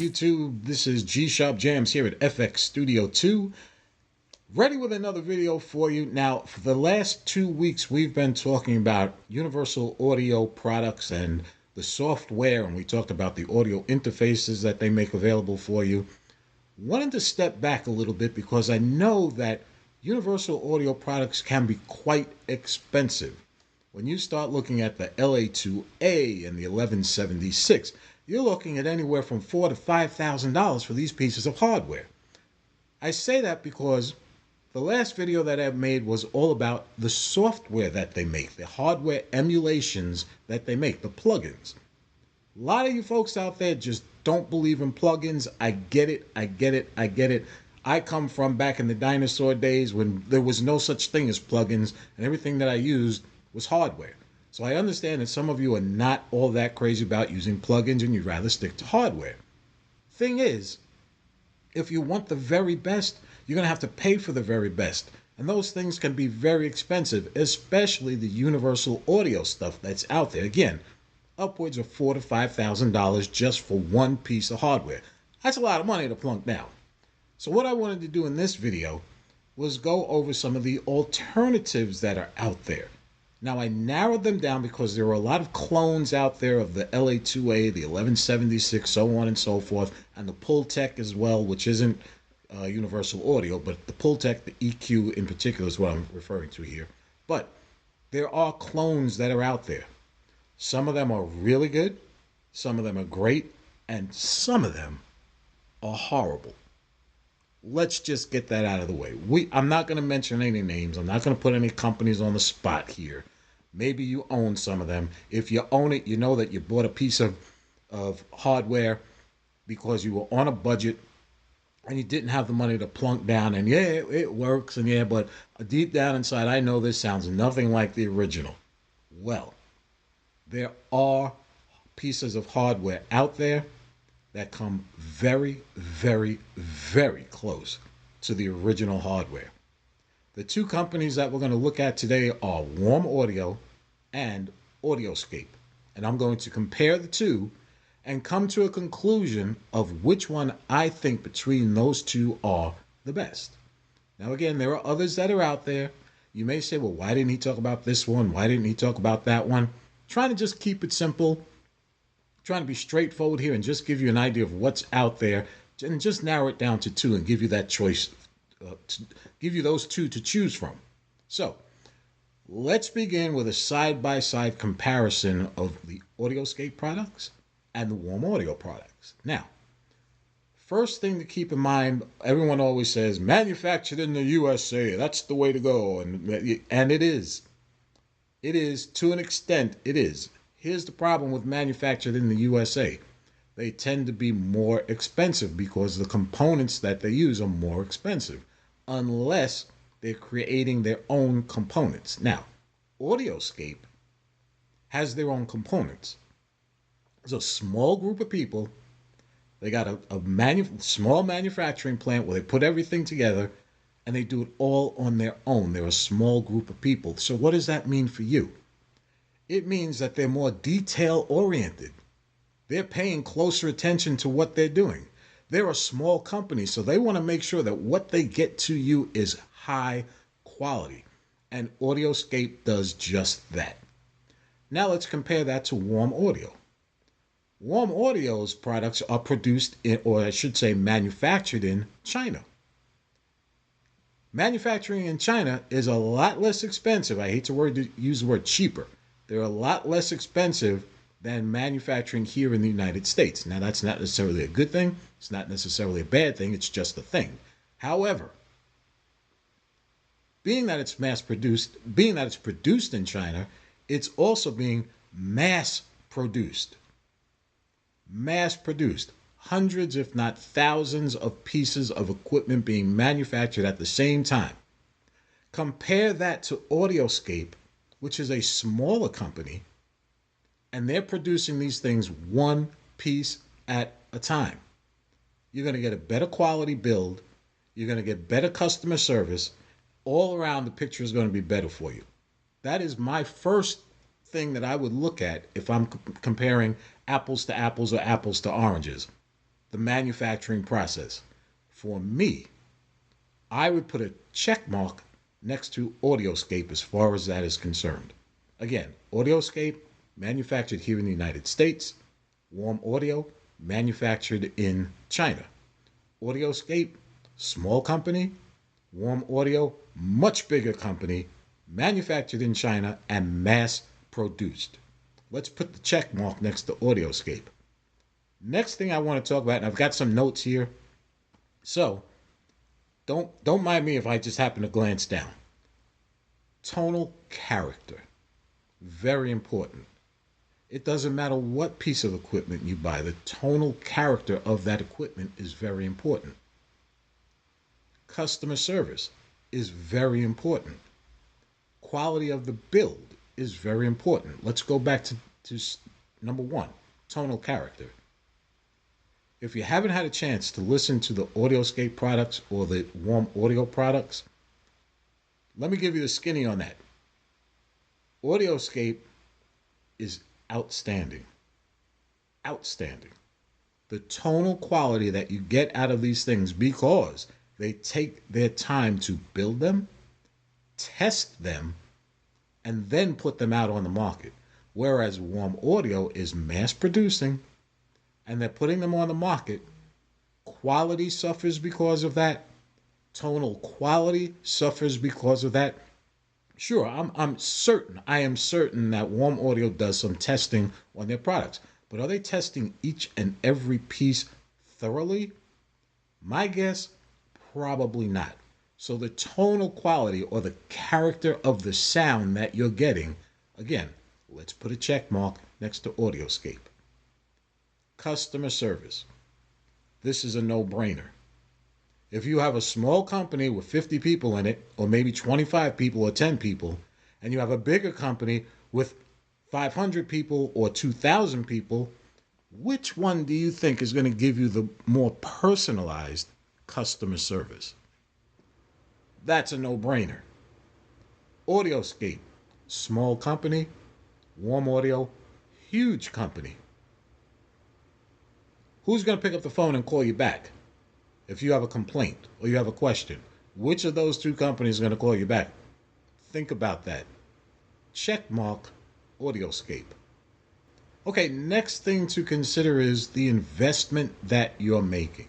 YouTube? This is G-Sharp Jams here at FX Studio 2, ready with another video for you. Now, for the last 2 weeks, we've been talking about universal audio products and the software, and we talked about the audio interfaces that they make available for you. Wanted to step back a little bit because I know that universal audio products can be quite expensive. When you start looking at the LA2A and the 1176, you're looking at anywhere from $4,000 to $5,000 for these pieces of hardware. I say that because the last video that I made was all about the software that they make, the hardware emulations that they make, the plugins. A lot of you folks out there just don't believe in plugins. I get it. I come from back in the dinosaur days when there was no such thing as plugins and everything that I used was hardware. So I understand that some of you are not all that crazy about using plugins and you'd rather stick to hardware. Thing is, if you want the very best, you're going to have to pay for the very best. And those things can be very expensive, especially the universal audio stuff that's out there. Again, upwards of $4,000 to $5,000 just for one piece of hardware. That's a lot of money to plunk down. So what I wanted to do in this video was go over some of the alternatives that are out there. Now, I narrowed them down because there are a lot of clones out there of the LA2A, the 1176, so on and so forth, and the Pultec as well, which isn't universal audio, but the Pultec, the EQ in particular is what I'm referring to here. But there are clones that are out there. Some of them are really good, some of them are great, and some of them are horrible. Let's just get that out of the way. I'm not going to mention any names. I'm not going to put any companies on the spot here. Maybe you own some of them. If you own it, you know that you bought a piece of hardware because you were on a budget and you didn't have the money to plunk down. And yeah, it works. And yeah, but deep down inside, I know this sounds nothing like the original. Well, there are pieces of hardware out there that come very, very, very close to the original hardware. The two companies that we're going to look at today are Warm Audio and Audioscape. And I'm going to compare the two and come to a conclusion of which one I think between those two are the best. Now, again, there are others that are out there. You may say, well, why didn't he talk about this one? Why didn't he talk about that one? Trying to just keep it simple. Trying to be straightforward here and just give you an idea of what's out there and just narrow it down to two and give you that choice, give you those two to choose from. So let's begin with a side-by-side comparison of the Audioscape products and the Warm Audio products. Now, first thing to keep in mind, everyone always says manufactured in the USA, that's the way to go. And it is. It is, to an extent, it is. Here's the problem with manufactured in the USA. They tend to be more expensive because the components that they use are more expensive, unless they're creating their own components. Now, Audioscape has their own components. It's a small group of people. They got a small manufacturing plant where they put everything together and they do it all on their own. They're a small group of people. So what does that mean for you? It means that they're more detail-oriented. They're paying closer attention to what they're doing. They're a small company, so they want to make sure that what they get to you is high quality. And Audioscape does just that. Now let's compare that to Warm Audio. Warm Audio's products are produced in, or I should say manufactured in, China. Manufacturing in China is a lot less expensive. I hate to use the word cheaper. They're a lot less expensive than manufacturing here in the United States. Now, that's not necessarily a good thing. It's not necessarily a bad thing. It's just a thing. However, being that it's produced in China, it's also being mass produced. Mass produced. Hundreds, if not thousands, of pieces of equipment being manufactured at the same time. Compare that to Audioscape, which is a smaller company, and they're producing these things one piece at a time. You're going to get a better quality build. You're going to get better customer service. All around, the picture is going to be better for you. That is my first thing that I would look at if I'm comparing apples to apples or apples to oranges. the manufacturing process. For me, I would put a check mark next to Audioscape as far as that is concerned. Again, Audioscape, manufactured here in the United States. Warm Audio, manufactured in China. Audioscape, small company. Warm Audio, much bigger company, manufactured in China and mass produced. Let's put the check mark next to Audioscape. Next thing I want to talk about, and I've got some notes here, so don't mind me if I just happen to glance down. Tonal character, very important. It doesn't matter what piece of equipment you buy, the tonal character of that equipment is very important. Customer service is very important. Quality of the build is very important. Let's go back to number one, tonal character. If you haven't had a chance to listen to the Audioscape products or the Warm Audio products, let me give you the skinny on that. Audioscape is outstanding. Outstanding. The tonal quality that you get out of these things, because they take their time to build them, test them, and then put them out on the market. Whereas Warm Audio is mass producing, and they're putting them on the market. Quality suffers because of that. Tonal quality suffers because of that. Sure, I am certain that Warm Audio does some testing on their products. But are they testing each and every piece thoroughly? My guess, probably not. So the tonal quality or the character of the sound that you're getting, again, let's put a check mark next to Audioscape. Customer service. This is a no-brainer. If you have a small company with 50 people in it, or maybe 25 people or 10 people, and you have a bigger company with 500 people or 2,000 people, which one do you think is going to give you the more personalized customer service? That's a no-brainer. Audioscape, small company. Warm Audio, huge company. Who's going to pick up the phone and call you back if you have a complaint or you have a question? Which of those two companies is going to call you back? Think about that. Check mark Audioscape. Okay, next thing to consider is the investment that you're making.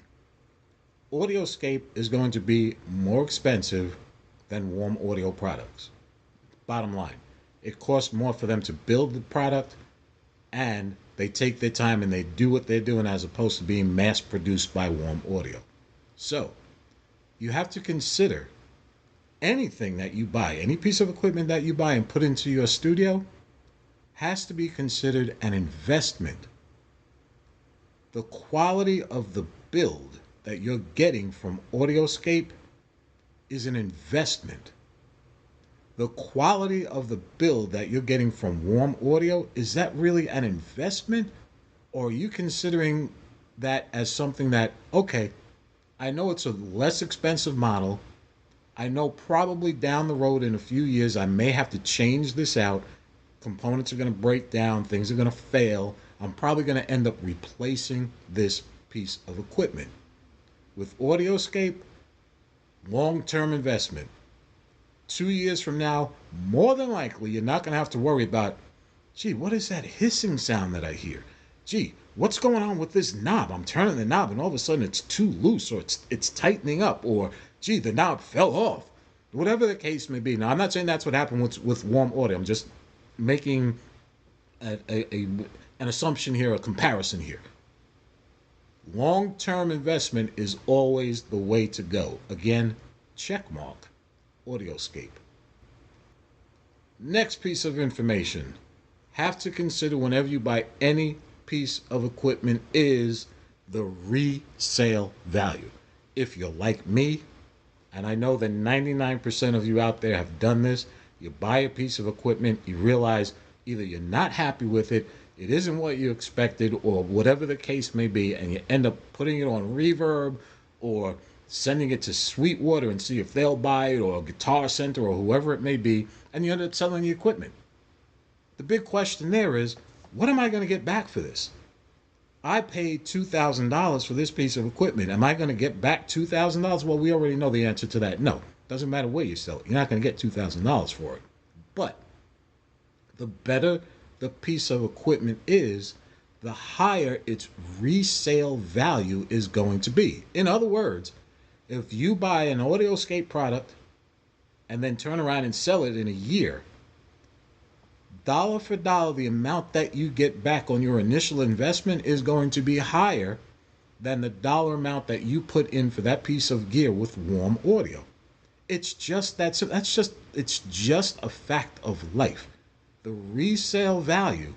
Audioscape is going to be more expensive than Warm Audio products. Bottom line, it costs more for them to build the product, and they take their time and they do what they're doing as opposed to being mass produced by Warm Audio. So, you have to consider anything that you buy, any piece of equipment that you buy and put into your studio has to be considered an investment. The quality of the build that you're getting from Audioscape is an investment. The quality of the build that you're getting from Warm Audio, is that really an investment? Or are you considering that as something that, okay, I know it's a less expensive model. I know probably down the road in a few years, I may have to change this out. Components are going to break down. Things are going to fail. I'm probably going to end up replacing this piece of equipment. With Audioscape, long-term investment. 2 years from now, more than likely, you're not going to have to worry about, gee, what is that hissing sound that I hear? Gee, what's going on with this knob? I'm turning the knob and all of a sudden it's too loose, or it's tightening up, or gee, the knob fell off. Whatever the case may be. Now, I'm not saying that's what happened with Warm Audio. I'm just making an assumption here, a comparison here. Long-term investment is always the way to go. Again, check mark Audioscape. Next piece of information, have to consider whenever you buy any piece of equipment is the resale value. If you're like me, and I know that 99% of you out there have done this, you buy a piece of equipment, you realize either you're not happy with it, it isn't what you expected, or whatever the case may be, and you end up putting it on Reverb or sending it to Sweetwater and see if they'll buy it, or Guitar Center, or whoever it may be, and you end up selling the equipment. The big question there is, what am I going to get back for this? I paid $2,000 for this piece of equipment. Am I going to get back $2,000? Well, we already know the answer to that. No. Doesn't matter where you sell it. You're not going to get $2,000 for it. But the better the piece of equipment is, the higher its resale value is going to be. In other words, if you buy an Audioscape product and then turn around and sell it in a year, dollar for dollar, the amount that you get back on your initial investment is going to be higher than the dollar amount that you put in for that piece of gear with Warm Audio. It's just it's just a fact of life. The resale value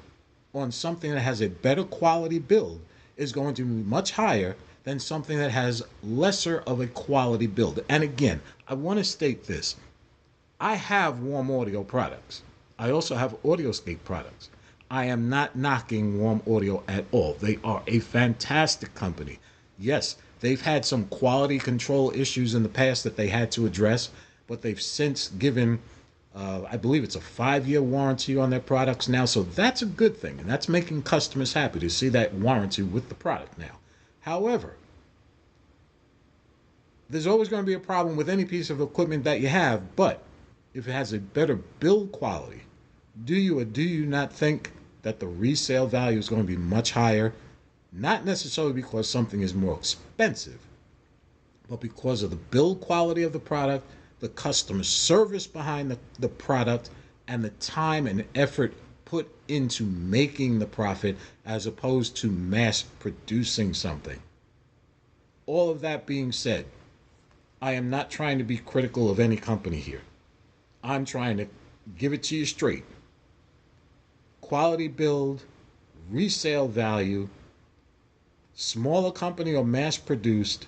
on something that has a better quality build is going to be much higher than something that has lesser of a quality build. And again, I want to state this. I have Warm Audio products. I also have Audioscape products. I am not knocking Warm Audio at all. They are a fantastic company. Yes, they've had some quality control issues in the past that they had to address, but they've since given, I believe it's a 5-year warranty on their products now. So that's a good thing. And that's making customers happy to see that warranty with the product now. However, there's always going to be a problem with any piece of equipment that you have, but if it has a better build quality, do you or do you not think that the resale value is going to be much higher? Not necessarily because something is more expensive, but because of the build quality of the product, the customer service behind the product, and the time and effort put into making the profit as opposed to mass producing something. All of that being said, I am not trying to be critical of any company here. I'm trying to give it to you straight. Quality build, resale value, smaller company or mass produced,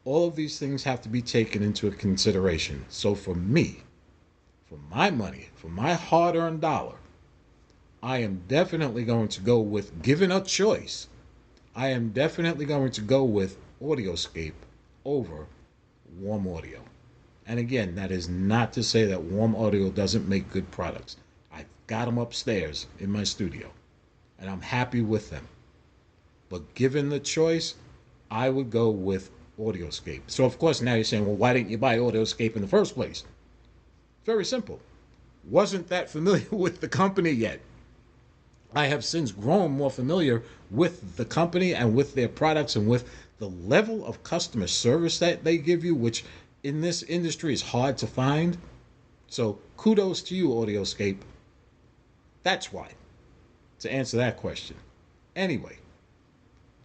all of these things have to be taken into consideration. So for me, for my money, for my hard-earned dollar, I am definitely going to go with, given a choice, I am definitely going to go with Audioscape over Warm Audio. And again, that is not to say that Warm Audio doesn't make good products. I've got them upstairs in my studio, and I'm happy with them. But given the choice, I would go with Audioscape. So of course now you're saying, well, why didn't you buy Audioscape in the first place? Very simple. Wasn't that familiar with the company yet. I have since grown more familiar with the company and with their products and with the level of customer service that they give you, which in this industry is hard to find. So kudos to you, Audioscape. That's why, to answer that question. Anyway,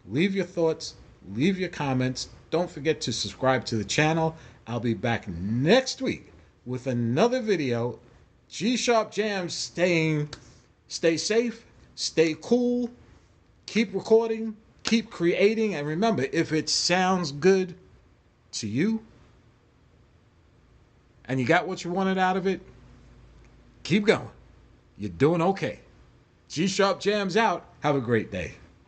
leave your thoughts, leave your comments. Don't forget to subscribe to the channel. I'll be back next week with another video. G-Sharp Jams stay safe, stay cool, keep recording, keep creating, and remember, if it sounds good to you and you got what you wanted out of it, keep going. You're doing okay. G-Sharp Jams out. Have a great day.